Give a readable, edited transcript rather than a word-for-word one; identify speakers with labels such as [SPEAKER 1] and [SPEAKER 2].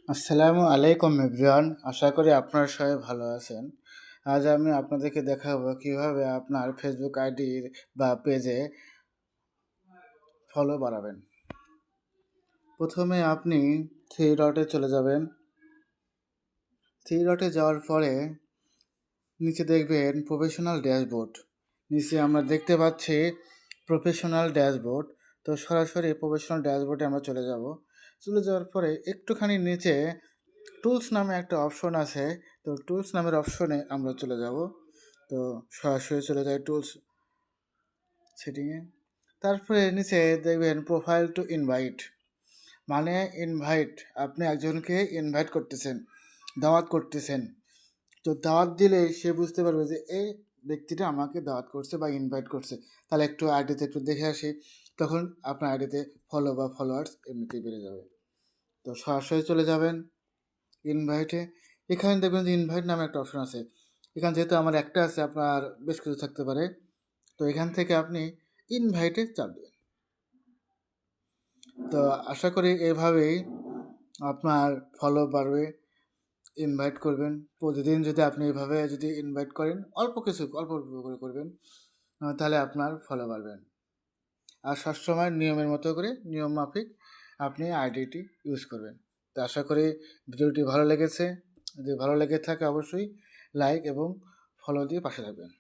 [SPEAKER 1] আসসালামু আলাইকুম এভরিওয়ান, আশা করি আপনারা সবাই ভালো আছেন। আজ আমি আপনাদেরকে দেখাবো কিভাবে আপনার ফেসবুক আইডির বা পেজে ফলো বাড়াবেন। প্রথমে আপনি থ্রি ডটে চলে যাবেন। থ্রি ডটে যাওয়ার পরে নিচে দেখবেন প্রফেশনাল ড্যাশবোর্ড। নিচে আমরা দেখতে পাচ্ছি প্রফেশনাল ড্যাশবোর্ড। তো সরাসরি প্রফেশনাল ড্যাশবোর্ডে আমরা চলে যাওয়ার পরে একটুখানি নিচে টুলস নামে একটা অপশন আছে। তো টুলস নামের অপশনে আমরা চলে যাব। তো সরাসরি চলে যাই টুলস সেটিংয়ে। তারপরে নিচে দেখবেন প্রোফাইল টু ইনভাইট, মানে ইনভাইট, আপনি একজনকে ইনভাইট করতেছেন, দাওয়াত করতেছেন। তো দাওয়াত দিলে সে বুঝতে পারবে যে এই ব্যক্তিটা আমাকে দাওয়াত করছে বা ইনভাইট করছে, তাহলে একটু আইডিতে একটু দেখে আসি, তখন আপনার আইডিতে ফলো বা ফলোয়ার্স এমনিতেই বেড়ে যাবে। তো সরাসরি চলে যাবেন ইনভাইটে। এখানে দেখবেন যে ইনভাইট নামে একটা অপশন আছে। এখানে যেহেতু আমার একটা আছে, আপনার বেশ কিছু থাকতে পারে। তো এখান থেকে আপনি ইনভাইটে চাপ দেবেন। তো আশা করি এভাবেই আপনার ফলো বাড়বে। ইনভাইট করবেন প্রতিদিন। যদি আপনি এভাবে যদি ইনভাইট করেন, অল্প অল্প করে করবেন, তাহলে আপনার ফলো বাড়বেন। আর সবসময় নিয়মের মতো করে নিয়ম মাফিক আপনি আইডিটি ইউজ করবেন। তো আশা করি ভিডিওটি ভালো লেগেছে। যদি ভালো লেগে থাকে অবশ্যই লাইক এবং ফলো দিয়ে পাশে থাকবেন।